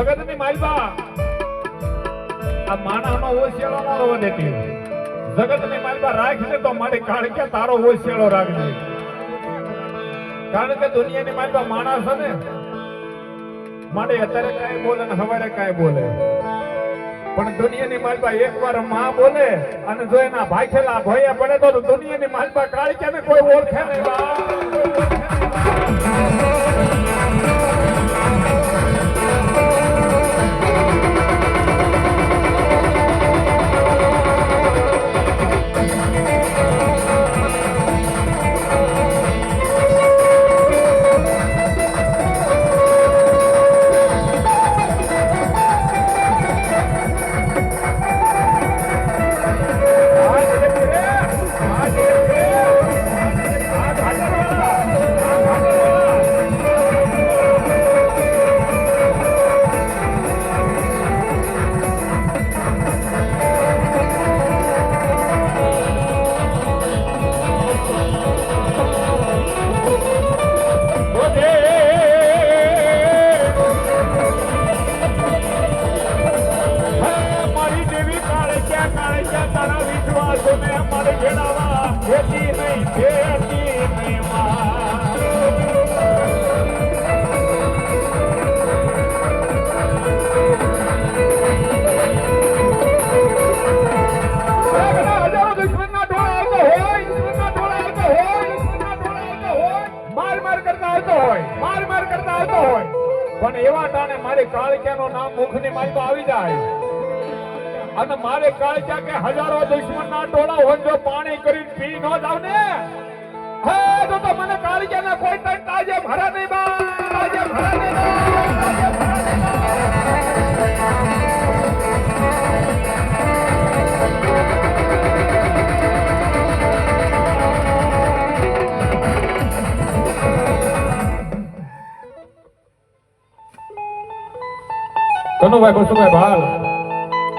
જગતની માલબા આ માણાનો ઓશિયાળો ન હોવા દેતી. જગતની માલબા રાખજે તો મારી કાળિયા તારો ઓશિયાળો રાખજે. કારણ કે દુનિયાની માલબા માણસ છે ને માટે અત્યારે કાંઈ બોલે ને સવારે કાંઈ બોલે, પણ દુનિયાની માલબા એકવાર માં બોલે અને જો એના ભાખેલા ભોયા પડે તો દુનિયાની માલબા કાળિયાને કોઈ ઓળખે નહીં. પણ એવા ટાણે મારી કાળિયાનું નામ મુખની માલબા આવી જાય અને મારે કાળિયા કે હજારો દુશ્મનના ટોળા હોય જો પાણી કરીને પી ન જાવ ને હે તો મને કાળિયાના કોઈ તણ તાજે ભરા નહીં બા, તાજે ભરા નહીં બા, તાજે ભરા નહીં બા. કનુભાઈ બસુભાઈ ભાલ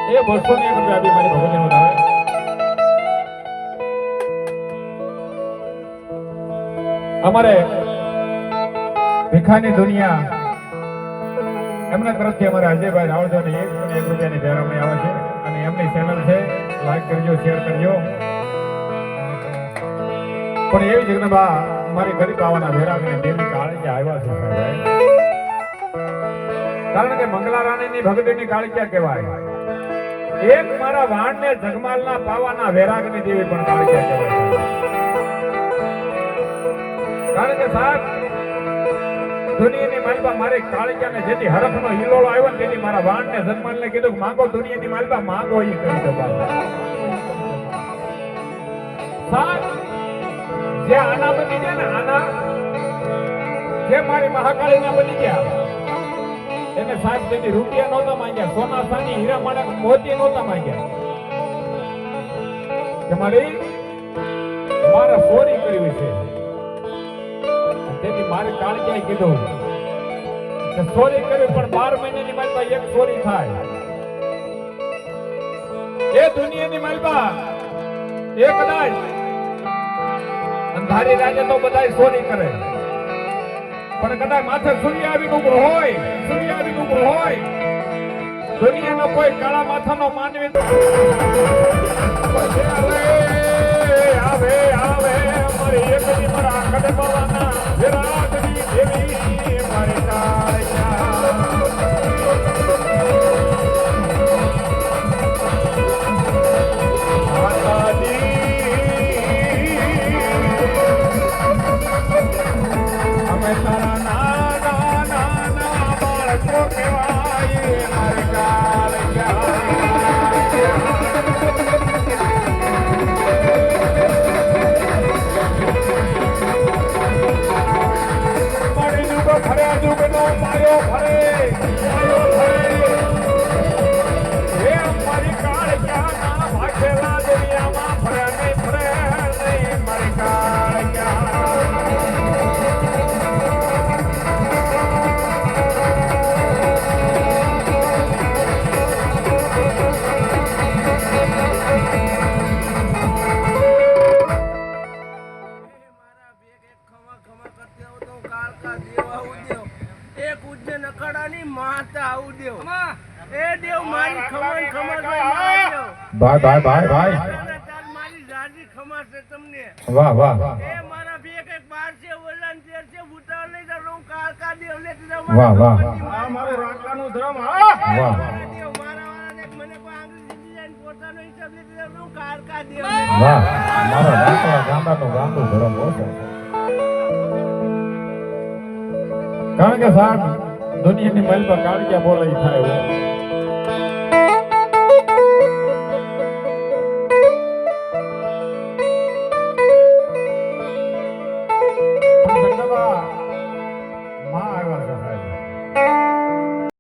એ 201 રૂપિયા આપી મારી ભગવતી નું આવે. અમારે ભીખાની દુનિયા એમના તરફથી અમારે અજયભાઈ રાવળજો ને 1 રૂપિયાની ભેરવણી આવે છે અને એમની ચેનલ છે, લાઈક કરજો, શેર કરજો. પણ એવી જગ્યાબા મારી ગરીબ બાવાના ભેરાગની દેવી કાળિયા આવ્યા છે સાહેબ. કારણ કે મંગલા રાણીની ભગતીની કાળિયા કહેવાય. એક મારા વાણને જગમાલના પાવાના વૈરાગની દેવી પણ કાળિયા કહેવાય. કારણ કે સાહેબ દુનિયાની માલબા મારે કાળિયાને જેથી હરખનો હિલોળો આવ્યો ને તેથી મારા વાણને જગમાલને કીધું કે માંગો દુનિયાની માલબા, માંગો ઈ કરી દો બાબા. સાહેબ જે આના બની ગયા ને આના જે મારી મહાકાળીના બની ગયા એને સાહેબ તેથી રૂપિયા નહોતા માંગ્યા, સોના ચાંદી હીરા માણેક મોતી નહોતા માંગ્યા. કે મારી મારે ચોરી કરવી છે તેથી મારે કાળિયાએ કીધું કે ચોરી કરવી પણ 12 મહિનાની માલબા એક ચોરી થાય. એ દુનિયાની માલબા એક કદાચ અંધારી રાતે તો બધાય ચોરી કરે પણ કદાચ માથે સૂર્ય આવીને ઉપર હોય, સૂર્ય આવીને ઉપર હોય દુનિયાનો કોઈ કાળા માથાનો માનવી આવે આવે મારી એકની મારા કડે બાવાના વિરાટની દેવી મારી કાળિયા. અમે તારા નાના નાના બાળકો કહેવાય મારી કાળિયા. મારી જુગો ફર્યા જુગનો પાયો આવું દેવ એ દેવ મારી ખમણ ખમણ ભાઈ મારી જાજી ખમા છે તમને વાહ વાહ એ મારા બે એક બાર છે ઓલાન તેર છે ભૂતા લઈ જાઉં કાકા દેવ લેતી જાઉં વાહ વાહ આ મારો રાકાનું ધર્મ હા વાહ દેવ મારા વાળાને મને કોઈ આંગળી ડિઝાઇન પોતાનો હિસાબ લેતી જાઉં કાકા દેવ વાહ મારો રાકડા ગાંડાનો ગાંડો ધર્મ ઓછો કારણ કે સાહેબ દુનિયાની મહેલ પર કાળિયા બોલાઈ થાય